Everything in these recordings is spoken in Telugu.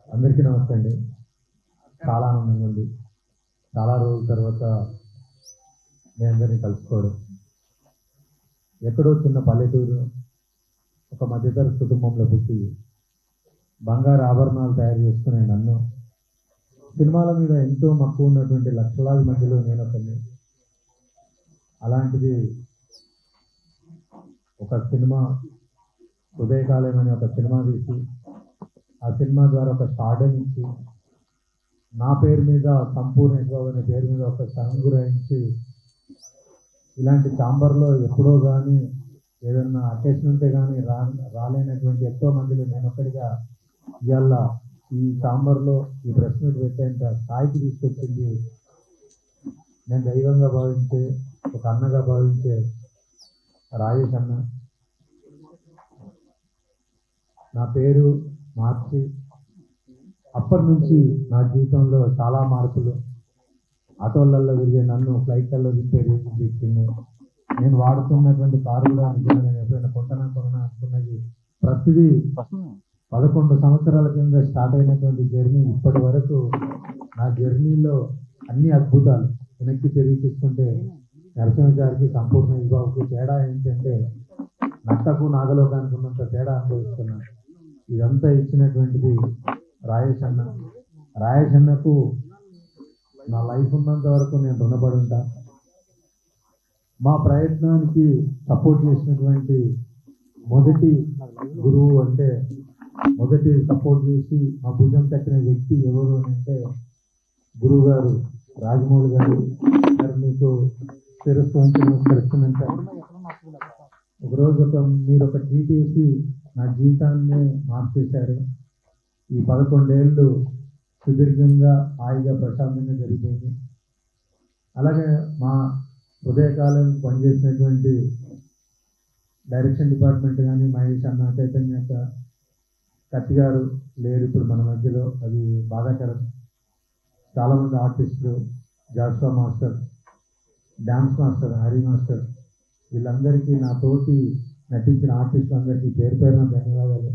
అందరికీ నమస్తే అండి. చాలా ఆనందంగా ఉంది. చాలా రోజుల తర్వాత మీ అందరినీ కలుసుకోవడం. ఎక్కడో చిన్న పల్లెటూరు, ఒక మధ్యతరగతి కుటుంబంలో పుట్టి బంగారు ఆభరణాలు తయారు చేసుకునే నన్ను సినిమాల మీద ఎంతో మక్కువ ఉన్నటువంటి లక్షలాది మందిలో నేను ఒకరిని. అలాంటిది ఒక సినిమా ఉదయకాలం అని ఒక సినిమా తీసి ఆ సినిమా ద్వారా ఒక స్టార్డమ్ ఇచ్చి నా పేరు మీద సంపూర్ణేశ్వర అనే పేరు మీద ఒక సంఘ్ రాయించి ఇలాంటి ఛాంబర్లో ఎప్పుడో కానీ ఏదన్నా అకేషన్ ఉంటే కానీ రాలేనటువంటి ఎంతో మందిలో నేను ఒక్కడిగా ఇవాళ ఈ ఛాంబర్లో ఈ ప్రెస్ మీట్ పెట్టేంత స్థాయికి తీసుకొచ్చింది నేను దైవంగా భావించే ఒక అన్నగా భావించే రాజేష్ అన్న. నా పేరు మార్చి అప్పటి నుంచి నా జీవితంలో చాలా మార్పులు. ఆటోలలో తిరిగే నన్ను ఫ్లైట్లలో తిప్పే రేపు తెచ్చింది. నేను వాడుతున్నటువంటి కారు కూడా నిజంగా నేను ఎప్పుడైనా కొన్నా అనుకున్నది ప్రతిదీ 11 సంవత్సరాల కింద స్టార్ట్ అయినటువంటి జర్నీ ఇప్పటి వరకు నా జర్నీలో అన్ని అద్భుతాలు. వెనక్కి తిరిగి తీసుకుంటే నరసింహాచారికి సంపూర్ణ బాబుకి తేడా ఏంటంటే నక్కకు నాగలోకానికి ఉన్నంత తేడా అనుభవిస్తున్నాను. ఇదంతా ఇచ్చినటువంటిది రాజేష్ అన్న. రాజేష్ అన్నకు నా లైఫ్ ఉన్నంత వరకు నేను రుణపడి ఉంటా. మా ప్రయత్నానికి సపోర్ట్ చేసినటువంటి మొదటి గురువు అంటే మొదటి సపోర్ట్ చేసి మా భుజం తక్కిన వ్యక్తి ఎవరు అని అంటే గురువు గారు రాజమౌళి గారు. మీకు శిరస్సు వంచి నమస్కరిస్తున్నాను. ఒకరోజు మీరు ఒక ట్వీట్ వేసి నా జీవితాన్ని మార్చేశారు. ఈ 11 ఏళ్ళు సుదీర్ఘంగా హాయిగా ప్రశాంతంగా జరిగిపోయింది. అలాగే మా ఉదయకాలం పనిచేసినటువంటి డైరెక్షన్ డిపార్ట్మెంట్ కానీ మహేష్ అన్న, చైతన్య కత్తి గారు లేరు ఇప్పుడు మన మధ్యలో, అది బాధాకరం. చాలామంది ఆర్టిస్టులు, జాస్వా master, dance master, Hari master, వీళ్ళందరికీ నా తోటి నటించిన ఆర్టిస్టులు అందరికీ పేరు పేరున ధన్యవాదాలు.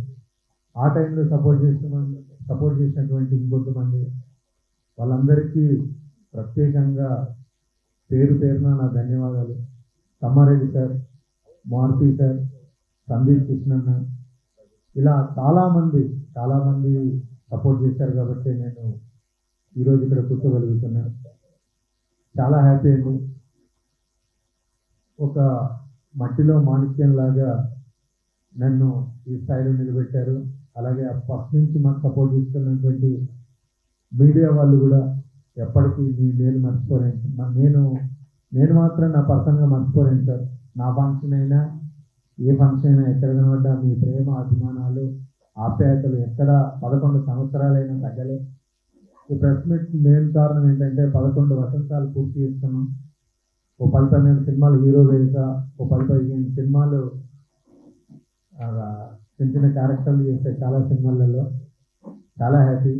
ఆ టైంలో సపోర్ట్ చేసినటువంటి ఇంకొంతమంది వాళ్ళందరికీ ప్రత్యేకంగా పేరు పేరున నా ధన్యవాదాలు. తమ్మారెడ్డి సార్, మారుతి సార్, సందీప్ కృష్ణన్న, ఇలా చాలామంది సపోర్ట్ చేశారు కాబట్టి నేను ఈరోజు ఇక్కడ కూర్చోగలుగుతున్నాను. చాలా హ్యాపీ అండి. ఒక మట్టిలో మాణిక్యంలాగా నన్ను ఈ స్థాయిలో నిలబెట్టారు. అలాగే ఫస్ట్ నుంచి మాకు సపోర్ట్ చేస్తున్నటువంటి మీడియా వాళ్ళు కూడా ఎప్పటికీ మీ మేలు మర్చిపోలేను. నేను మాత్రం నా పర్సనల్గా మర్చిపోలేను సార్. నా ఫంక్షన్ అయినా ఏ ఫంక్షన్ అయినా ఎక్కడ కనబడ్డా మీ ప్రేమ, అభిమానాలు, ఆప్యాయతలు ఎక్కడ 11 సంవత్సరాలైనా తగ్గలే. ఈ ప్రెస్ మీట్ మెయిన్ కారణం ఏంటంటే 11 వసంతాలు పూర్తి చేస్తున్నాం. ఓ 10-12 సినిమాలు హీరో వేసా, ఓ 10-15 సినిమాలు చిన్న చిన్న క్యారెక్టర్లు చేస్తే చాలా సినిమాలలో. చాలా హ్యాపీ.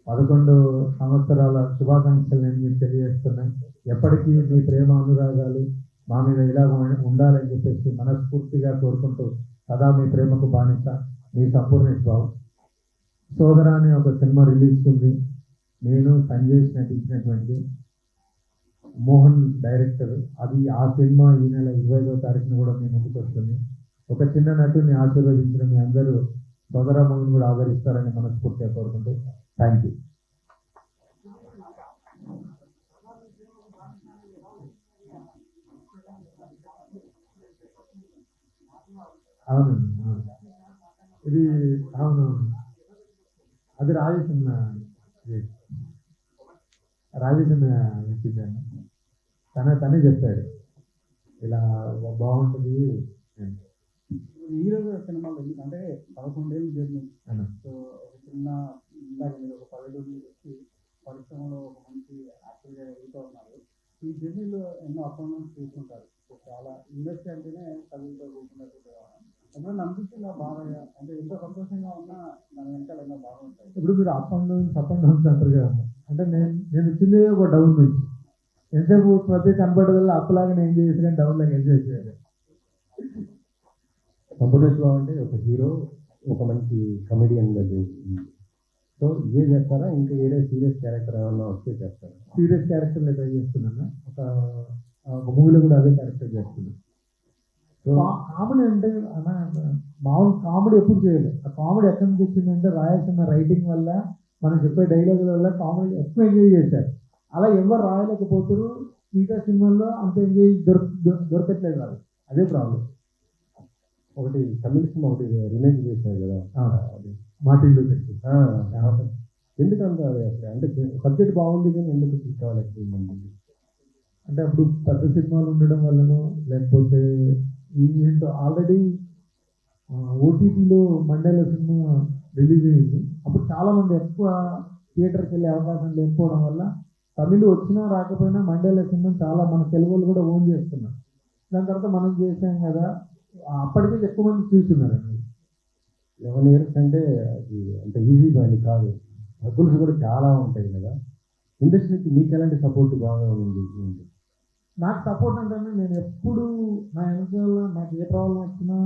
11 సంవత్సరాల శుభాకాంక్షలు నేను మీకు తెలియజేస్తున్నాను. ఎప్పటికీ మీ ప్రేమ, అనురాగాలు మా మీద ఇలాగ ఉండాలని చెప్పేసి మనస్ఫూర్తిగా కోరుకుంటూ సదా మీ ప్రేమకు బానిస, మీ సంపూర్ణేష్ బాబు. సోదర అనే ఒక సినిమా రిలీజ్ ఉంది. నేను సంజయ్ నటించినటువంటి, మోహన్ డైరెక్టర్. అది ఆ సినిమా ఈ నెల 25వ తారీఖున కూడా మీ ముందుకు వస్తుంది. ఒక చిన్న నటుని ఆశీర్వదించిన మీ అందరూ సోదర మూవీని కూడా ఆదరిస్తారని మనస్ఫూర్తిగా కోరుకుంటూ థ్యాంక్ యూ. అవునండి, ఇది అవునవును, అది రాజేష్ తనే చెప్పాడు ఇలా బాగుంటుంది. హీరో సినిమాలో అంటే 11 ఏళ్ళు జర్నీ. సో ఒక చిన్న ఇందాక మీరు ఒక పల్లెటూరు వచ్చి పరిశ్రమలో ఒక మంచి యాక్టర్గా ఎదుగుతూ ఉన్నారు. ఈ జర్నీలో ఎన్నో అపాయింట్మెంట్స్ తీసుకుంటారు. సో చాలా ఇండస్ట్రీ అంటేనే చదువుతో కూర్చున్నట్టు ఎప్పుడైనా అనిపించిందా బాగా? అంటే ఎంతో సంతోషంగా ఉన్నా దాని వెనకాల ఎన్నో బాగుంటాయి. ఇప్పుడు మీరు అప్ అండ్ డౌన్స్ అంటారు కదా, అంటే నేను వచ్చింది ఒక డౌన్ నుంచి. ఎంతసేపు ప్రతి కనపడేదల్లా అప్పులాగా నేను చేసిన డౌన్ లాగా ఎంజాయ్ చేయాలి. కంప్యూటర్స్ లో అంటే ఒక హీరో ఒక మంచి కమెడియన్గా చేస్తుంది. సో ఇదే చేస్తారా, ఇంకా ఏదో సీరియస్ క్యారెక్టర్ ఏమన్నా వస్తే చేస్తారా? సీరియస్ క్యారెక్టర్లో ట్రై చేస్తున్నాను. ఒక మూవీలో కూడా అదే క్యారెక్టర్ చేస్తున్నాను. సో కామెడీ అంటే మామూలు కామెడీ ఎప్పుడు చేయలేదు. ఆ కామెడీ ఎక్కడి నుంచి వచ్చిందంటే రాయాల్సిన రైటింగ్ వల్ల, మనం చెప్పే డైలాగుల వల్ల కామెడీ ఎక్కువ ఎంజాయ్ చేశారు. అలా ఎవరు రాయలేకపోతారు. మిగతా సినిమాల్లో అంత ఎంజాయ్ దొరకట్లేదు వాళ్ళు. అదే ప్రాబ్లం. ఒకటి తమిళ సినిమా ఒకటి రిమేక్ చేశారు కదా, అది మార్టిన్ లూథర్ కింగ్. ఎందుకంత అది అసలు అంటే సబ్జెక్ట్ బాగుంది కానీ ఎందుకు తీసుకోవాలి? అంటే అప్పుడు పెద్ద సినిమాలు ఉండడం వల్లనో, లేకపోతే ఏంటో ఆల్రెడీ ఓటీటీలో మండేల సినిమా రిలీజ్ అయ్యింది. అప్పుడు చాలామంది ఎక్కువ థియేటర్కి వెళ్ళే అవకాశం లేకపోవడం వల్ల తమిళ వచ్చినా రాకపోయినా మండేల సినిమా చాలా మన తెలుగు వాళ్ళు కూడా ఓన్ చేస్తున్నారు. దాని తర్వాత మనం చేసాం కదా, అప్పటికే ఎక్కువ మంది చూస్తున్నారండి. 11 years అంటే అది అంత ఈజీ పని కాదు. హక్కుల్స్ కూడా చాలా ఉంటాయి కదా. ఇండస్ట్రీకి మీకు ఎలాంటి సపోర్ట్ బాగా ఉంది? నాకు సపోర్ట్ అంటే నేను ఎప్పుడు నా వెనకాల నాకు ఏ ప్రాబ్లం వచ్చినా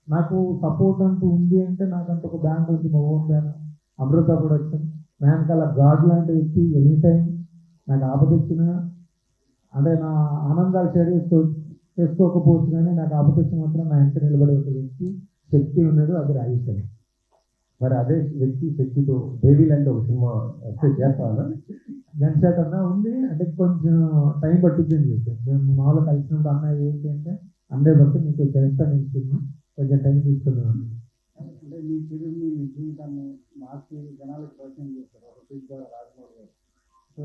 నాకు సపోర్ట్ అంటూ ఉంది అంటే నాకంటూ ఒక బ్యాంక్ ఉంది, మా ఓన్ బ్యాంక్, అమృత ప్రొడక్షన్. నా వెనకాల గాడ్ లాంటి వ్యక్తి ఎనీ టైం నాకు ఆపద వచ్చినా, అంటే నా ఆనందాలు షేర్ చేసుకోకపోవచ్చు కానీ నాకు ఆపద వచ్చిన మాత్రం నా వెనక నిలబడే ఒక వ్యక్తి, శక్తి ఉన్నది, అది రాయిస్తాను. మరి అదే వ్యక్తి శక్తితో బేబీ లాంటి ఒక సినిమా వస్తే చేస్తానా? గన్షాట్ అన్న ఉంది, అంటే కొంచెం టైం పట్టుద్ది అని చెప్పి మేము మామూలుగా కలిసినప్పుడు అన్న ఏంటి అంటే, అందే బట్టి మీకు చేస్తాను నేను సినిమా, కొంచెం టైం తీసుకుందాం. అంటే మీ కెరీర్ని, మీ జీవితాన్ని మార్చి జనాలకు పరిచయం చేస్తారు ఒక ఫీజ్ ద్వారా రాజమౌళి గారు. సో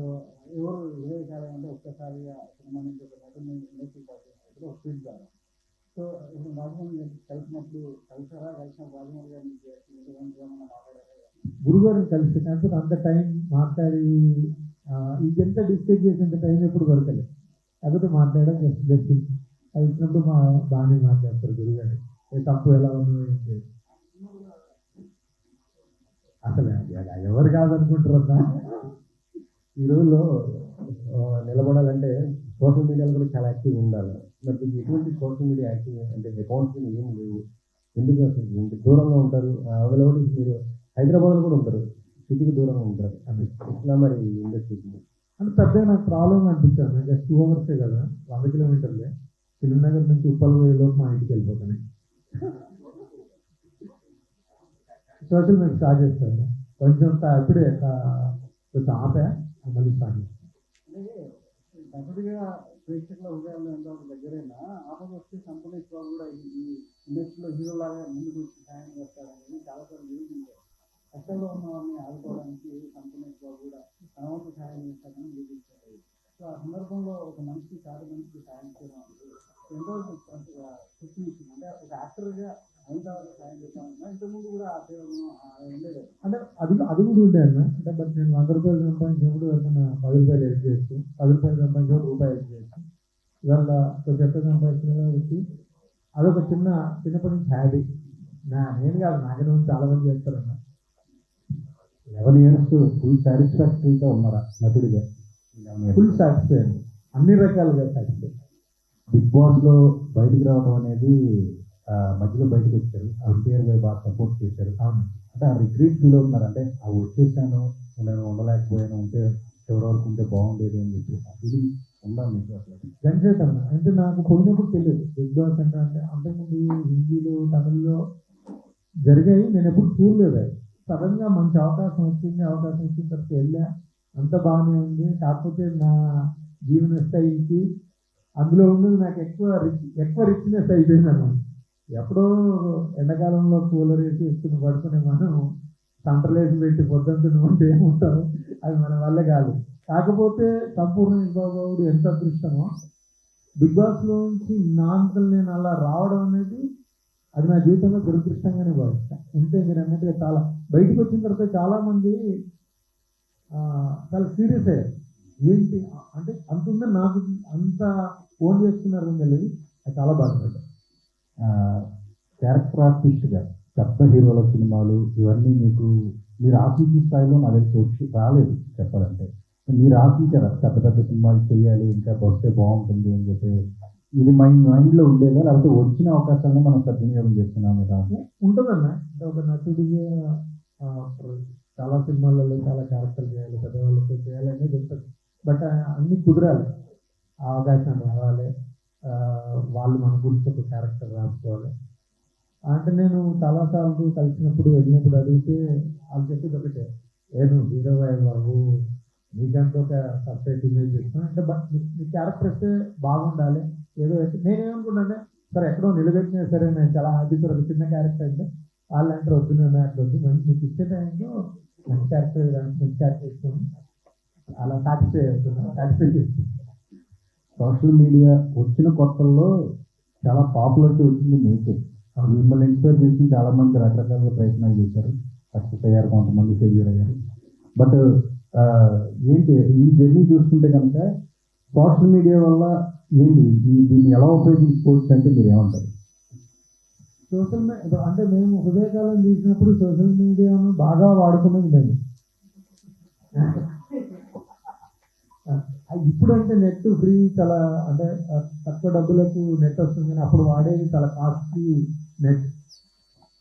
ఎవరు వివేకాలు అంటే ఒక్కసారిగా సినిమా నుంచి ఒక నటుని ఇండస్ట్రీ పరిచయం చేస్తారు ఒక ఫీజ్ ద్వారా. సో ఇప్పుడు రాజమౌళి గారికి కలిసినప్పుడు రాజమౌళి గారు మీకు ఎటువంటి ఏమన్నా మాట్లాడారు? గురుగారిని కలిసి కాకపోతే అంత టైం మాట్లాడి ఇదంతా డిస్కస్ చేసేంత టైం ఎప్పుడు దొరకలేదు. కాకపోతే మాట్లాడడం జస్ట్ కలిసినప్పుడు బాగానే మాట్లాడతారు గురుగారు. తప్పు ఎలా ఉందో ఏంటి అసలు ఎవరు కాదనుకుంటారన్నా. ఈ రోజుల్లో నిలబడాలంటే సోషల్ మీడియాలో కూడా చాలా యాక్టివ్ ఉండాలి. మరి మీకు ఎటువంటి సోషల్ మీడియా యాక్టివ్ అంటే అకౌంట్స్ ఏం లేవు, ఎందుకు అసలు ఇంటి దూరంగా ఉంటారు? అవైలబుల్ మీరు హైదరాబాద్లో కూడా ఉంటారు, సిటీకి దూరంగా ఉంటారు. అది ఇట్లా మరి ఇండస్ట్రీకి అంటే పెద్ద నాకు ప్రాబ్లం అనిపించాను. జస్ట్ 2 hours కదా, 100 kilometers ఫిలిం నగర్ నుంచి ఉప్పల్ లోపు మా ఇంటికి వెళ్ళిపోతాను. సోషల్ మీడియా స్టార్ట్ చేస్తాను కొంచెం, ఇప్పుడే కొంచెం ఆపా, మళ్ళీ స్టార్ట్ చేస్తాను. మొదటిగా ప్రేక్షకుల హృదయాల్లో ఎంతవరకు దగ్గరైనా ఆపద వస్తే సంపూర్ణేష్ బాబు కూడా ఈ ఇండస్ట్రీలో హీరో లాగా ముందుకు వచ్చి సాయం చేస్తాడని చాలాసార్లు నిరూపించారు. కష్టంలో ఉన్న వారిని ఆదుకోవడానికి సంపూర్ణేష్ బాబు కూడా తన వంతు సాయం చేస్తాడని నిరూపించారు. సో ఆ సందర్భంలో ఒక మనిషికి చాలా మనిషికి సాయం చేయడం ఎంతవరకు కృషి, అంటే ఒక యాక్టర్గా ఎంతవరకు సాయం చేస్తామన్నా ఇంతకుముందు కూడా ఆ సేవలు ఉండేది. అంటే అది కూడా ఉండే అన్న. అంటే బట్ నేను 100 రూపాయలు సంపాదించినప్పుడు ఎవరికైనా 10 రూపాయలు హెల్ప్ చేస్తూ, 10 రూపాయలు సంపాదించినప్పుడు రూపాయలు హెల్ప్ చేస్తూ, ఇవాళ కొంచెం ఎక్కువ సంపాదించిన వచ్చి అదొక చిన్నప్పటి నుంచి హ్యాబీ. నేను కాదు, నాకనే చాలా మంది చేస్తారన్న. 11 years ఫుల్ సాటిస్ఫాక్టరీగా ఉన్నారా నటుడిగా? ఫుల్ సాటిస్ఫై అండి, అన్ని రకాలుగా సాటిస్ఫై. బిగ్ బాస్లో బయటికి రావడం అనేది మధ్యలో బయటకు వచ్చారు, ఎన్టీఆర్ గారు బాగా సపోర్ట్ చేశారు. అంటే ఆ రిగ్రెట్ ఫీల్ అవుతున్నారు, అంటే ఆ వచ్చేసాను నేను ఉండలేకపోయాను, ఉంటే చివరి వరకు ఉంటే బాగుండేది అని చెప్పేసి ఆ ఫీలింగ్ ఉందా మీకు? అసలు గంజేట్ అన్న అంటే నాకు పోయినప్పుడు తెలియదు బిగ్ బాస్ అంటే. అంతకుముందు హిందీలో, తమిళ్లో జరిగాయి, నేను ఎప్పుడు చూడలేదు. అది సడన్గా మంచి అవకాశం వచ్చిన తర్వాత వెళ్ళా, అంత బాగానే ఉంది. కాకపోతే నా జీవన స్థాయికి అందులో ఉన్నది నాకు ఎక్కువ రిచ్నెస్ అయిపోయింది అన్నమాట. ఎప్పుడో ఎండాకాలంలో కూలర్ వేసి ఇస్తున్న పడుకునే మనం సెంట్రల్ వేసి పెట్టి పొద్దున్న ఉంటే ఏముంటాం, అది మన వల్ల కాదు. కాకపోతే సంపూర్ణేష్ బాబు ఎంత అదృష్టమో, బిగ్ బాస్లోంచి నా అంతలు నేను అలా రావడం అనేది అది నా జీవితంలో దురదృష్టంగానే భావిస్తాను. ఉంటే మీరు అన్నట్టుగా చాలా బయటకు వచ్చిన తర్వాత చాలామంది చాలా సీరియస్ అయ్యారు. ఏంటి అంటే అంత ఉందని నాకు అంత ఫోన్ చేసుకున్నారు తెలియదు, అది చాలా బాధపడ్డాను. క్యారెక్టర్ ఆర్టిస్ట్గా పెద్ద హీరోల సినిమాలు ఇవన్నీ మీరు ఆశించిన స్థాయిలో నాకు తెలిసి రాలేదు చెప్పాలంటే. మీరు ఆశించారా పెద్ద పెద్ద సినిమాలు చేయాలి, ఇంకా వస్తే బాగుంటుంది అని చెప్పి ఇది మైండ్లో ఉండేదా, లేకపోతే వచ్చిన అవకాశాలని మనం సద్వినియోగం చేస్తున్నాం లేదా? ఉంటుందన్న అంటే ఒక నటుడిగా ఆ, చాలా సినిమాలలో చాలా క్యారెక్టర్ చేయాలి, పెద్దవాళ్ళతో చేయాలి అనేది ఉంటుంది. బట్ అన్ని కుదరాలి, ఆ అవకాశం రావాలి, ఆ, వాళ్ళు మన గురించి ఒక క్యారెక్టర్ రాసుకోవాలి. అంటే నేను చాలాసార్లు కలిసినప్పుడు వెళ్ళినప్పుడు అడిగితే వాళ్ళు చెప్పేది ఒకటే, నువ్వు హీరో బాబు, నీకంటే ఒక సపరేట్ ఇమేజ్ ఇస్తాను అంటే, బట్ మీ క్యారెక్టర్ అయితే బాగుండాలి. ఏదో అయితే నేనేమనుకున్నానంటే, సరే ఎక్కడో నిలబెట్టినా సరే నేను చాలా హ్యాపీ, ఒక చిన్న క్యారెక్టర్ అయితే వాళ్ళు అంటారు వద్దు, నేను అట్లా వద్దు, మంచి మీకు ఇచ్చే టైంలో మంచి క్యారెక్టర్ మంచి క్యారెక్టర్ ఇస్తాను, అలా సాటిస్ఫై చేస్తాను. సోషల్ మీడియా వచ్చిన కొత్తల్లో చాలా పాపులారిటీ వచ్చింది మీకే. మిమ్మల్ని ఇన్స్పైర్ చేసి చాలా మంది రకరకాలుగా ప్రయత్నాలు చేశారు, సక్సెస్ అయ్యారు, కొంతమంది ఫెయిల్యూర్ అయ్యారు. బట్ ఏంటి ఈ జర్నీ చూసుకుంటే కనుక సోషల్ మీడియా వల్ల ఏంటి దీన్ని ఎలా ఉపయోగించుకోవచ్చు అంటే మీరు ఏమంటారు? సోషల్ మీడియా అంటే మేము హృదయకాలం తీసినప్పుడు సోషల్ మీడియాను బాగా వాడుకున్నది మేము. ఇప్పుడు అంటే నెట్ ఫ్రీ, చాలా అంటే తక్కువ డబ్బులకు నెట్ వస్తుంది, కానీ అప్పుడు వాడేది చాలా కాస్ట్లీ నెట్.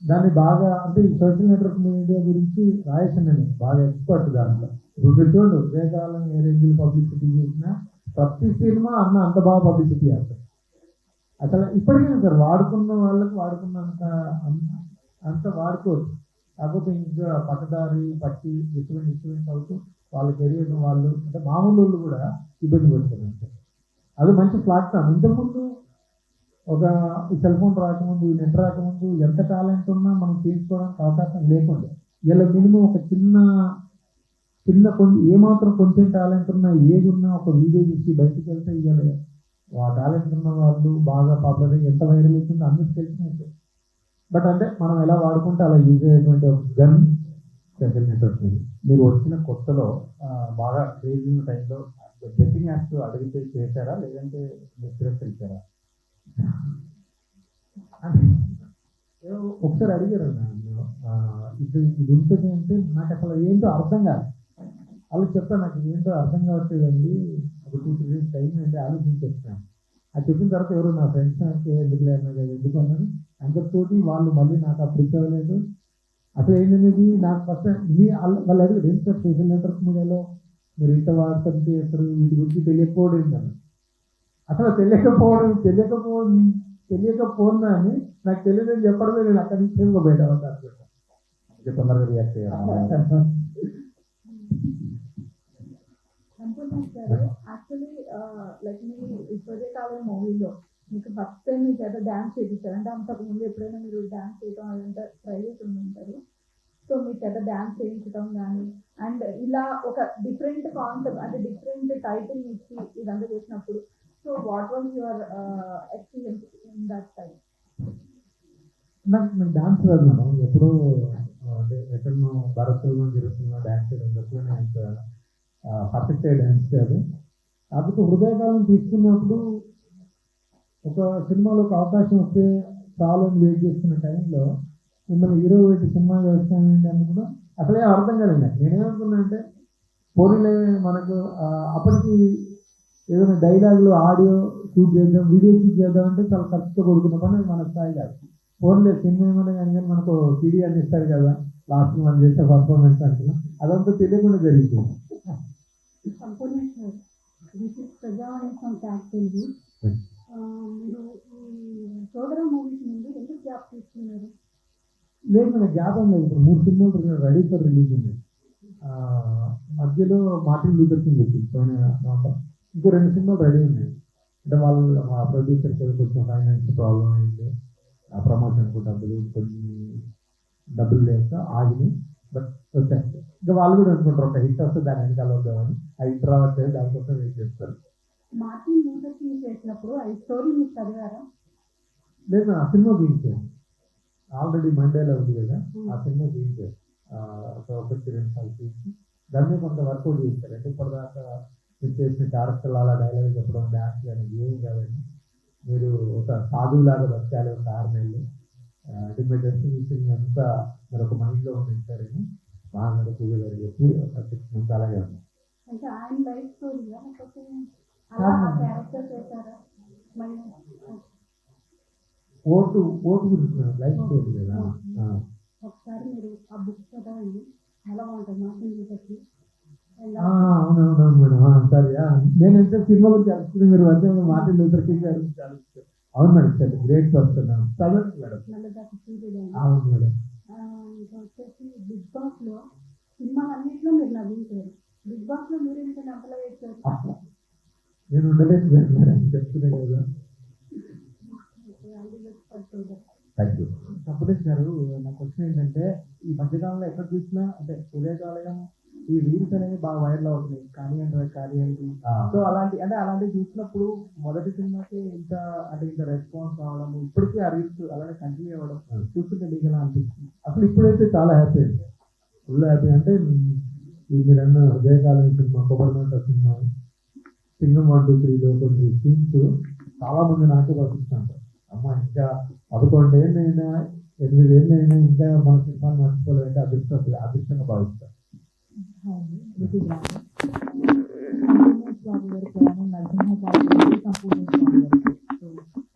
దాన్ని బాగా అంటే ఈ సోషల్ నెట్వర్క్ మీడియా గురించి రాయకుండా నేను బాగా ఎక్స్పర్ట్ దాంట్లో. ఇప్పుడు చూడండి, హృదయకాలం ఏ రేంజ్లో పబ్లిసిటీ చేసినా ప్రతి సినిమా అంత బాగా పబ్లిసిటీ చేస్తారు. అసలు ఇప్పటికైనా సార్ వాడుకున్న వాళ్ళకి వాడుకున్నంత అంత వాడుకోవచ్చు. కాకపోతే ఇంకా పక్కదారి పట్టి డిస్టర్బెన్స్ అవుతూ వాళ్ళ కెరీర్ వాళ్ళు అంటే మామూలు వాళ్ళు కూడా ఇబ్బంది పడుతున్నారు సార్. అది మంచి ప్లాట్ఫామ్. ఇంతకుముందు ఒక సెల్ ఫోన్ రాకముందు, నెట్ రాకముందు ఎంత టాలెంట్ ఉన్నా మనం తీసుకోవడానికి అవకాశం లేకుండా, ఇలా మినిమం ఒక చిన్న ఏమాత్రం కొంచెం టాలెంట్ ఉన్నా, ఏదున్నా ఒక వీడియో తీసి బయటకు వెళ్తే ఇవ్వాలి. ఆ టాలెంట్ ఉన్న వాళ్ళు బాగా పాపులర్ ఎంత వైరల్ అవుతుందో అన్నిటి తెలిసినట్టు. బట్ అంటే మనం ఎలా వాడుకుంటే అలా యూజ్ అయ్యేటువంటి ఒక గన్ సోషల్ నెట్వర్క్. మీరు వచ్చిన కొత్తలో బాగా క్రేజ్ ఉన్న టైంలో బెట్టింగ్ యాప్స్ అడిగితే చేశారా, లేదంటే మీరు తిరస్కరించారా? ఒకసారి అడిగారు నన్ను, ఇది ఉంటుంది అంటే నాకు అసలు ఏంటో అర్థం కాదు. వాళ్ళు చెప్తాను, నాకు ఏంటో అర్థం కావట్లేదండి, ఒక 2-3 days టైం అంటే ఆలోచించేస్తాను. అది చెప్పిన తర్వాత ఎవరు నా ఫ్రెండ్స్ ఎందుకు లేదన్నా కదా, ఎందుకు అన్నారు. అందరితోటి వాళ్ళు మళ్ళీ నాకు అప్పుడు ఇచ్చలేదు. అసలు ఏంటనేది నాకు ఫస్ట్ వాళ్ళు అడిగారు, ఏంటి సార్ సోషల్ నెట్వర్క్ మీడియాలో మీరు ఇంత వాట్సాప్ చేస్తారు, వీటి గురించి తెలియకపోవడం ఏంటని. అసలు తెలియకపోయినా అని నాకు తెలియదని చెప్పడమే, నేను అక్కడి నుంచి బయట అవుతాను. తొందరగా రియాక్ట్ అయ్యారు. యాక్చువల్లీ లైక్ మీరు ఇప్పటికే కావాలి మూవీలో మీకు ఫస్ట్ టైం మీ చేత డ్యాన్స్ చేయించారు అంటే, అంతకు ముందు ఎప్పుడైనా మీరు డ్యాన్స్ చేయడం అదంతా ట్రై చేసి ఉంటారు. సో మీ చేత డ్యాన్స్ చేయించడం కానీ, అండ్ ఇలా ఒక డిఫరెంట్ కాన్సెప్ట్ అంటే డిఫరెంట్ టైటిల్ ఇచ్చి ఇదంతా చేసినప్పుడు, so what was your experience in that time? నాకు డాన్స్ రాదు మేడం. ఎప్పుడూ అంటే ఎక్కడో భారత్లో జరుగుతున్న డ్యాన్స్ చేయడం తప్ప నేను అంత పర్ఫెక్ట్ డ్యాన్స్ కాదు. కాకపోతే హృదయకాలం తీసుకున్నప్పుడు ఒక సినిమాలో ఒక అవకాశం వస్తే చాలు అని వెయిట్ చేస్తున్న టైంలో మిమ్మల్ని హీరో పెట్టి సినిమా చేస్తానండి అనుకున్నా. అసలే అర్థం కాలేదు. నేనేమనుకున్నా అంటే పోనీలే మనకు అప్పటికి ఏదైనా డైలాగులు ఆడియో షూట్ చేద్దాం, వీడియో షూట్ చేద్దాం అంటే చాలా ఖర్చుతో కొడుకున్న పని, మన స్థాయి కాదు. ఫోన్లే సినిమా ఏమైనా కానీ మనకు పీడీ అని ఇస్తారు కదా, లాస్ట్ మనం చేసే పర్ఫార్మెన్స్ అంటున్నా, అదంతా తెలియకుండా జరిగింది. లేదు మన జ్ఞాపకం లేదు. ఇప్పుడు 3 సినిమాలు రెడీ ఫర్ రిలీజ్ ఉన్నాయి. మధ్యలో మార్టిన్ లూథర్ కింగ్ వచ్చింది ఇంకో 2 సినిమాలు రెడీ ఉన్నాయి. అంటే వాళ్ళు మా ప్రొడ్యూసర్కి కొంచెం ఫైనాన్స్ ప్రాబ్లం అయింది, ఆ ప్రమోషన్కు డబ్బులు లేక ఆగినాయి. బట్ వచ్చాయి. ఇంకా వాళ్ళు కూడా అనుకుంటారు ఒక హిట్ వస్తే దాని వెనకాల వద్దామని. ఆ హిట్ రావట్లేదు, దానికోసం వెయిట్ చేస్తారు. మార్టిన్ లూథర్ కింగ్ చేసినప్పుడు ఆ స్టోరీ మీరు చదివారా? లేదు, ఆ సినిమా తీయించాను. ఆల్రెడీ మండేలో ఉంది కదా, ఆ సినిమా తీయించారు. ఒక 1-2 సార్లు తీసి దాన్ని కొంత వర్కౌట్ చేశారు. అంటే ఇప్పటిదాకా మీరు చేసిన క్యారెక్టర్లు అలా డైలాగ్ చెప్పడం, డ్యాన్స్ కానీ ఏం కాదండి, మీరు ఒక సాధువులాగా బతకాలి ఒక 6 నెలలు, అంటే మీ డెస్టినేషన్ అంతా మీరు ఒక మైండ్లో ఉంటారని బాగా పూజ గారు చెప్పి ఒక 6 months అలాగే ఉంది. అంటే ఆయన లైఫ్ స్టోరీగా క్యారెక్టర్ చేశారా? మరి ఓటు గురించి మేడం లైఫ్ స్టైల్ కదా. ఒకసారి మీరు ఆ బుక్ చదవండి, చాలా బాగుంటుంది మార్టిన్ లూథర్ కింగ్. అవునవునవును మేడం. సరే నేను ఎంత సినిమా గురించి తెలుసుకుని మీరు మధ్య మార్టిన్ లూథర్ కింగ్ గారు గురించి ఆలోచిస్తాను. అవును మేడం, చాలా గ్రేట్ పర్సన్. చదవండి మేడం. నల్లదాకా సూర్యుడు. అవును మేడం. ఇంకా వచ్చేసి బిగ్ బాస్ లో సినిమాలన్నింటిలో మీరు నవ్వించారు. బిగ్ బాస్ లో మీరు ఎంత నవ్వలో వేశారు? నేను ఉండలేదు మేడం, చెప్తున్నాను కదా. Thank you. సంపదేశ్ గారు, నా క్వశ్చన్ ఏంటంటే, ఈ మధ్యకాలంలో ఎక్కడ చూసినా అంటే ఉదయకాలం ఈ రీల్స్ అనేవి బాగా వైరల్ అవుతున్నాయి, కానీ సో అలాంటివి చూసినప్పుడు మొదటి సినిమాకి ఇంత రెస్పాన్స్ రావడం, ఇప్పటికీ ఆ రీల్స్ అలానే కంటిన్యూ అవ్వడం చూస్తుంటే మీకు ఎలా అనిపిస్తుంది? అసలు ఇప్పుడైతే చాలా హ్యాపీ అండి, ఫుల్ హ్యాపీ. అంటే ఈ మీరు అన్న ఉదయకాలం సినిమా, కొబ్బరిమంట సినిమా, సింగం 1, 2, 3లో కొన్ని సీన్స్ చాలా మంది నాకే పంపిస్తాను. అమ్మ ఇంకా 11 ఏళ్ళైనా 8 ఏళ్ళైనా ఇంకా మన సినిమాలు మర్చిపోలేదంటే అదృష్టంగా భావిస్తాను. బాబు గారి ప్రయాణం నరసింహాచార్య సంపూర్ణేష్ బాబు గారికి. సో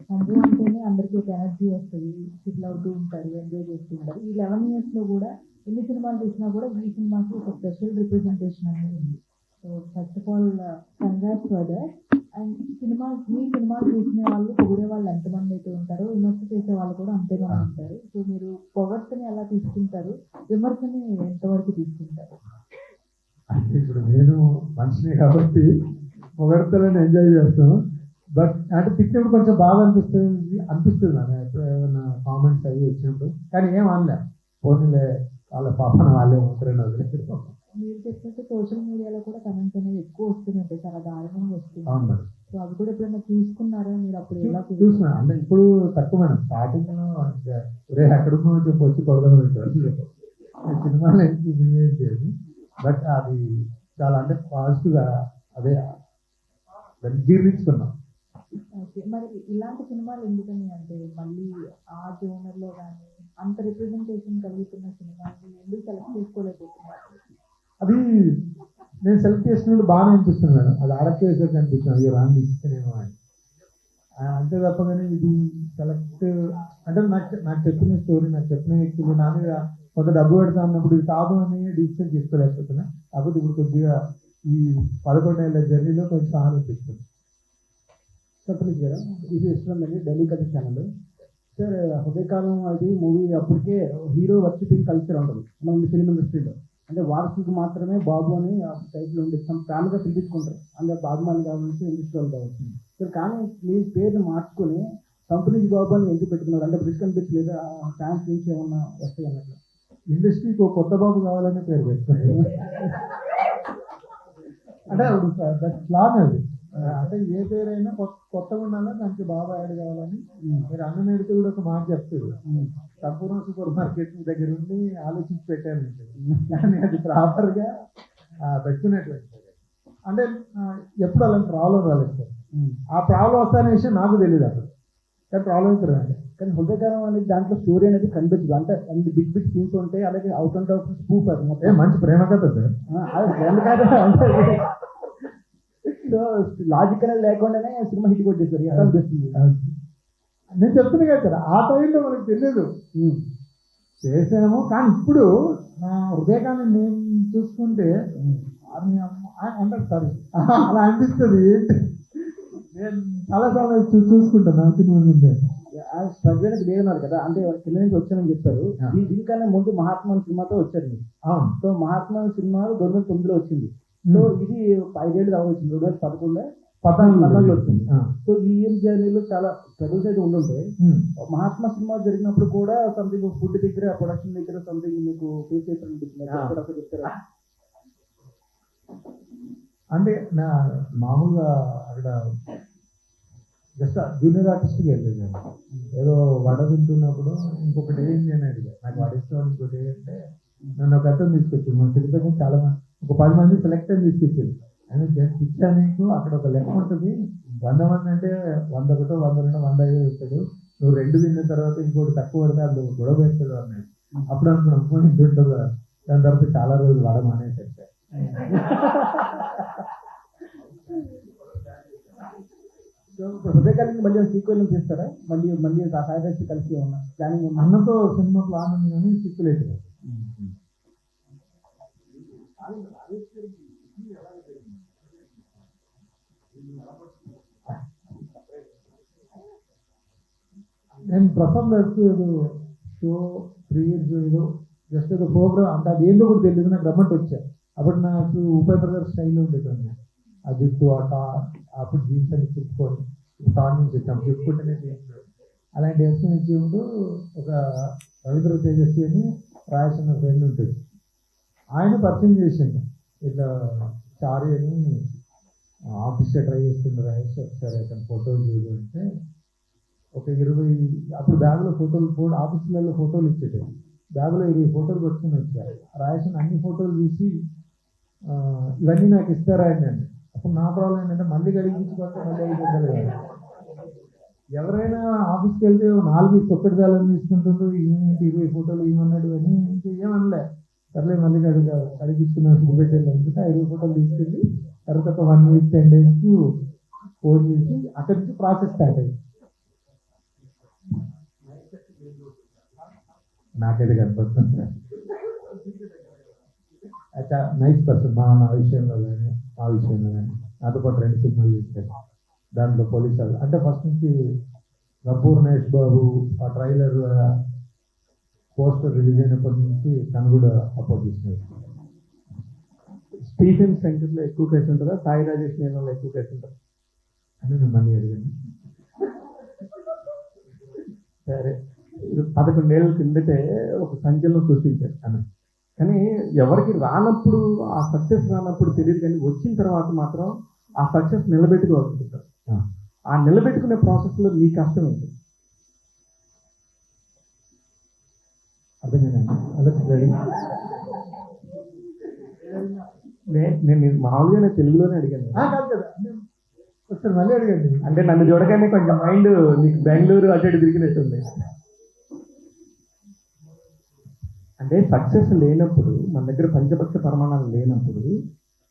సంజు అంటేనే అందరికీ ఒక ఎనర్జీ వస్తుంది, ఫిల్ అవుతూ ఉంటారు, ఎంజాయ్ చేస్తూ ఉంటారు. ఈ 11 years లో కూడా ఎన్ని సినిమాలు తీసినా కూడా ఈ సినిమాకి ఒక స్పెషల్ రిప్రజెంటేషన్ అనేది ఉంది. So first of all congrats for that. And మీ సినిమాలు చూసిన వాళ్ళు, పొగిడే వాళ్ళు ఎంతమంది అయితే ఉంటారో, విమర్శ చేసే వాళ్ళు కూడా అంతేమంది ఉంటారు. సో మీరు పొగడ్తని ఎలా తీసుకుంటారు, విమర్శని ఎంతవరకు తీసుకుంటారు? అంటే ఇప్పుడు నేను మనిషిని కాబట్టి పొగడతలను ఎంజాయ్ చేస్తాను. బట్ అంటే తిట్టినప్పుడు కొంచెం బాగా అనిపిస్తుంది నాకు, ఎప్పుడు ఏమైనా కామెంట్స్ అవి వచ్చినప్పుడు. కానీ ఏం అనలే, పోనీలే వాళ్ళ పాపన వాళ్ళే ఉంటారని వదిలేదు. మీరు చెప్పినట్టు సోషల్ మీడియాలో కూడా కమెంట్స్ అనేవి ఎక్కువ వస్తున్నాయి, చాలా దారుణంగా వస్తుంది. అవును మేడం. సో అవి కూడా ఎప్పుడైనా చూసుకున్నారా మీరు? అప్పుడు ఎలా చూసిన అంటే ఇప్పుడు తక్కువ మేడం. స్టార్టింగ్ లో ఎక్కడున్నా చెప్పి వచ్చి కొడదాం సినిమాలో చేసి, బట్ అది చాలా అంటే పాజిటివ్గా అదే దాన్ని జీర్ణించుకున్నాం. ఓకే, మరి ఇలాంటి సినిమాలు ఎందుకని, అంటే మళ్ళీ ఆ జోనర్ లో కానీ అంత రిప్రజెంటేషన్ కలుగుతున్న సినిమాని ఎందుకు సెలెక్ట్ చేసుకోలేకపోతున్నారు? అది నేను సెలెక్ట్ చేసుకున్నప్పుడు బాగానే అనిపిస్తుంది మేడం. అది ఆడకేసేది అనిపిస్తుంది, అయ్యో రాంగ్ ఇచ్చానేమో అని. అంతే తప్ప కానీ ఇది సెలెక్ట్ అంటే నాకు చెప్పిన స్టోరీ, నాకు చెప్పిన వ్యక్తులు నా మీద కొంత డబ్బు పెడతా అన్నప్పుడు ఇది కాదు అని డిసిషన్ తీసుకోలేకపోతున్నా. కాకపోతే ఇప్పుడు కొద్దిగా ఈ 11 ఏళ్ళ జర్నీలో కొంచెం ఆలోచిస్తుంది. సంపదేశ్ గారు, ఇది ఇష్టం ఢిల్లీ కథ ఛానల్. సార్, హృదయకాలం అది మూవీ అప్పటికే హీరో వర్షిపింగ్ కల్చర్ ఉంటుంది మన ఫిలిం ఇండస్ట్రీలో. అంటే వారసులకు మాత్రమే బాబు అని ఆ టైప్లో ఉండే ఫ్యామిలీగా పిలిపించుకుంటారు, అంటే బాబుమాని కావచ్చు, ఇండస్ట్రీ వాళ్ళు కావచ్చు. సార్, కానీ మీ పేరుని మార్చుకొని కంపెనీస్ బాబు అని ఎందుకు పెట్టుకున్నారు? అంటే రిస్క్ అనిపించలేదు ఫ్యాన్స్ నుంచి ఏమన్నా వస్తాయి అన్నట్లు? ఇండస్ట్రీకి ఒక కొత్త బాబు కావాలని పేరు పెట్టుకుంటారు. అంటే అప్పుడు ప్లాన్ అది. అంటే ఏ పేరైనా కొత్తగా ఉండాలా, దానికి బాగా యాడ్ కావాలని. మీరు అన్న నేడితే కూడా ఒక మాట చెప్తారు, సంపూర్ణ సూపర్ మార్కెట్ దగ్గర ఉండి ఆలోచించి పెట్టాను. కానీ అది ప్రాపర్గా పెట్టుకునేటువంటి అంటే ఎప్పుడు అలాంటి ప్రాబ్లం రాలేదు సార్. ఆ ప్రాబ్లం వస్తానే విషయం నాకు తెలియదు అప్పుడు, కానీ ప్రాబ్లం అవుతుంది. కానీ హృదయకాలం అనేది దాంట్లో స్టోరీ అనేది కనిపించదు, అంటే అన్ని బిగ్ బిగ్ సీన్స్ ఉంటాయి, అలాగే అవుట్ అండ్ అవుట్ స్పూఫ్ అది మంచి ప్రేమ కథ సార్. సో లాజిక్ అనేది లేకుండానే సినిమా హిట్ కొట్టేస్తారు, ఎలా అనిపిస్తుంది? నేను చెప్తున్నా కదా సార్, ఆ టైంలో మనకు తెలియదు చేసాము. కానీ ఇప్పుడు నా హృదయకాన్ని నేను చూసుకుంటే అంటే సారీ అలా అనిపిస్తుంది. నేను చాలాసార్లు చూసుకుంటాను సినిమా ముందే. స్ట్రగుల్ అనేది లేదన్నారు కదా, అంటే కింద నుంచి వచ్చానని చెప్పారు. దీనికన్నా ముందు మహాత్మా సినిమాతో వచ్చారు మీరు. అవును. సో మహాత్మా సినిమా 2009లో వచ్చింది. సో ఇది 5 ఏళ్ళు వచ్చింది, 2011 వచ్చింది. సో ఈ ఇయర్ జర్నీలో చాలా స్ట్రగుల్స్ అయితే ఉండుంటాయి. మహాత్మా సినిమా జరిగినప్పుడు కూడా సంథింగ్ ఫుడ్ దగ్గర, ప్రొడక్షన్ దగ్గర సంథింగ్ మీకు ఫేస్ చేస్తారనిపిస్తుంది, చెప్తారా? అంటే నా మామూలుగా అక్కడ జస్ట్ జూనియర్ ఆర్టిస్ట్కి వెళ్ళలేదు నేను. ఏదో వడ తింటున్నప్పుడు ఇంకొకటి ఏంటి అని అడిగా, నాకు వడ ఇష్టం. ఇంకోటి ఏంటంటే నన్ను ఒక అతను తీసుకొచ్చింది, మన తిరుపతి చాలా మంది, ఒక 10 మంది సెలెక్ట్ అని తీసుకొచ్చింది. అని ఇచ్చా నీకు అక్కడ ఒక లెక్క ఉంటుంది, 100 మంది అంటే 100 100 105 ఇస్తాడు, నువ్వు 2 తిన్న తర్వాత ఇంకోటి తక్కువ పడితే అది గొడవ పెడతాడు అన్నాడు. అప్పుడు అనుకున్నాం ఇంటి ఉంటుంది కదా. దాని తర్వాత చాలా రోజులు వడ మానేసి. సో ఇప్పుడు హృదయకాలికి మళ్ళీ సీక్వెల్ తీస్తారా? మళ్ళీ మళ్ళీ సాయిరాజ్ కలిసి ఉన్న ప్లానింగ్ ఉన్న అన్నతో సినిమా ప్లాన్ ఉంది కానీ సిక్కులేదు. నేను ప్రసాద్ గారికి ఏదో షో 3 years ఏదో జస్ట్ ఏదో ప్రోగ్రామ్ అంటే అది ఏందో కూడా తెలియదు, నాకు రమ్మంటే వచ్చా. అప్పుడు నాకు ఉపేంద్ర గారి స్టైల్లో ఉండేది ఆ జుట్టు అప్పుడు జీన్స్ అని చెప్పుకొని టాన్ నుంచి వచ్చాము చెప్పుకుంటేనే జీన్స్ అలాంటి వేసుకుని ఇచ్చేప్పుడు ఒక రవీంద్ర తేజస్వి అని రాయసిన ఫ్రెండ్ ఉంటుంది, ఆయన పరిచయం చేసిండు. ఇట్లా చారి అని ఆఫీస్లో ట్రై చేస్తుండే రాయేసి ఒకసారి అతను ఫోటోలు చూడు అంటే ఒక 20 అప్పుడు బ్యాగులో ఫోటోలు ఆఫీసులలో ఫోటోలు ఇచ్చేది, బ్యాగులో 20 ఫోటోలు పట్టుకుని వచ్చారు. రాయేసిన అన్ని ఫోటోలు తీసి ఇవన్నీ నాకు ఇస్తారా అండి అని. అప్పుడు నా ప్రాబ్లం ఏంటంటే మళ్ళీ గడిగించుకుంటే మళ్ళీ అయిపోతారు కదా. ఎవరైనా ఆఫీస్కి వెళ్తే 4 ఒక్కటి దాలని తీసుకుంటుండ్రు, ఏంటి 20 ఫోటోలు ఏమన్నాడు అని ఏమనలే. సర్లే మళ్ళీ కడిగించుకున్నాను చూపెట్టాలి అనుకుంటే 20 ఫోటోలు తీసుకెళ్ళి తర్వాత ఒక 1 week 10 days ఫోన్ చేసి అక్కడి నుంచి ప్రాసెస్ స్టార్ట్ అయ్యింది. నాకైతే కనపడుతుంది అయితే నైస్ పర్సన్ నా విషయంలో కానీ మా విషయంలో కానీ నాతో పాటు 2 సినిమాలు చేశారు. దాంట్లో పోలీసు అంటే ఫస్ట్ నుంచి గపూర్ మహేష్ బాబు ఆ ట్రైలర్ పోస్టర్ రిలీజ్ అయినప్పటి నుంచి తను కూడా సపోర్ట్ చేసినారు. స్టీఫెన్ శంకర్లో ఎక్కువ కేసు ఉంటుందా, సాయి రాజేష్ నేలలో ఎక్కువ కేసు ఉంటుందా అని నేను మళ్ళీ అడిగాను. సరే, 11 ఏళ్ళ కిందటే ఒక సంచలనం సృష్టించారు అన్న. కానీ ఎవరికి రానప్పుడు ఆ సక్సెస్ రానప్పుడు తెలియదు, కానీ వచ్చిన తర్వాత మాత్రం ఆ సక్సెస్ నిలబెట్టుకోవాలనుకుంటారు. ఆ నిలబెట్టుకునే ప్రాసెస్లో మీ కష్టం ఏంటి? అర్థం నేను మామూలుగా తెలుగులోనే అడిగాను. కాదు కదా ఒకసారి మళ్ళీ అడిగండి. అంటే నన్ను చూడగానే కొంచెం మైండ్ నీకు బెంగళూరు అటు ఇటు తిరిగినట్టుంది. అంటే సక్సెస్ లేనప్పుడు మన దగ్గర పంచపక్ష ప్రమాణాలు లేనప్పుడు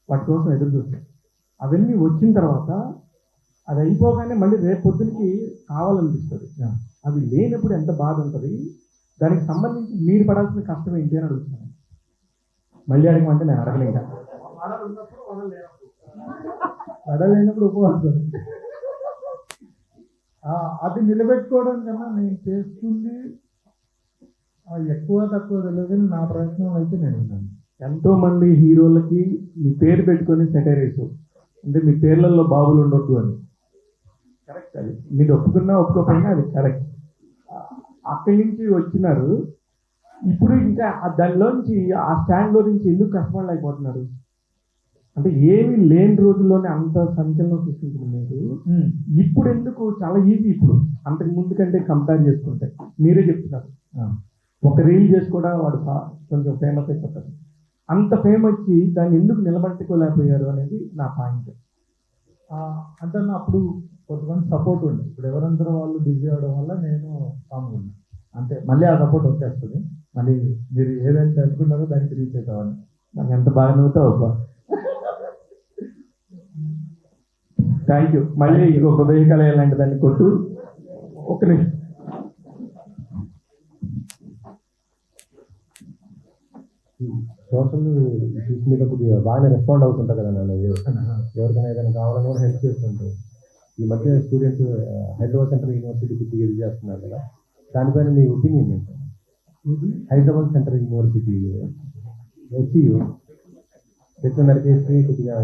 వాటి కోసం ఎదురు చూస్తాం. అవన్నీ వచ్చిన తర్వాత అది అయిపోగానే మళ్ళీ రేపు పొద్దునకి కావాలనిపిస్తుంది. అవి లేనప్పుడు ఎంత బాధ ఉంటుంది, దానికి సంబంధించి మీరు పడాల్సిన కష్టం ఏంటి అని అడుగుతున్నాను. మళ్ళీ అడగమంటే నేను అడగలేక పడలేనప్పుడు ఉపవాసం అది నిలబెట్టుకోవడం కన్నా నేను చేస్తుంది ఎక్కువ తక్కువ తెలియదు కానీ నా ప్రయత్నం అయితే నేను ఉన్నాను. ఎంతో మంది హీరోలకి మీ పేరు పెట్టుకొని సెటైర్ వేసావు, అంటే మీ పేర్లలో బాబులు ఉండొద్దు అని. కరెక్ట్, అది మీరు ఒప్పుకున్నా ఒప్పుకోకపోయినా అది కరెక్ట్. అక్కడి నుంచి వచ్చినారు, ఇప్పుడు ఇంకా దానిలోంచి ఆ స్టాండ్లో నుంచి ఎందుకు కష్టపడలేకపోతున్నారు? అంటే ఏమీ లేని రోజుల్లోనే అంత సంచలనం సృష్టించిన మీరు ఇప్పుడు ఎందుకు చాలా ఈజీ, ఇప్పుడు అంతకు ముందు కంటే కంపేర్ చేసుకుంటే మీరే చెప్తున్నారు. ఒక రీల్ చేసి కూడా వాడు కొంచెం ఫేమస్ అయిపోతారు. అంత ఫేమ్ వచ్చి దాన్ని ఎందుకు నిలబెట్టుకోలేకపోయారు అనేది నా పాయింట్. అంటే నా అప్పుడు కొంతమంది సపోర్ట్ ఉంది, ఇప్పుడు ఎవరందరూ వాళ్ళు బిజీ అవడం వల్ల నేను కామ్గా ఉన్నాను అంతే. మళ్ళీ ఆ సపోర్ట్ వచ్చేస్తుంది, మళ్ళీ మీరు ఏదైతే అనుకున్నారో దానికి రీచ్ అవుతామని. నాకు ఎంత బాగా నవ్వుతావు అబ్బా. Thank you. మళ్ళీ ఇంకొక హృదయకాల లాంటి దాన్ని కొట్టు. ఒక నిమిషం. సోషల్ ఇష్యూస్ మీద కొద్దిగా బాగానే రెస్పాండ్ అవుతుంటా కదా నన్ను, ఎవరికైనా ఏదైనా కావాలని కూడా హెల్ప్ చేస్తుంటారు. ఈ మధ్య స్టూడెంట్స్ హైదరాబాద్ సెంట్రల్ యూనివర్సిటీ కొద్దిగా ఇది చేస్తున్నారు కదా, దానిపైన మీ ఒపీనియన్ ఏంటి? హైదరాబాద్ సెంట్రల్ యూనివర్సిటీ ఎస్సీయూ చెట్లు నరికేసి కొద్దిగా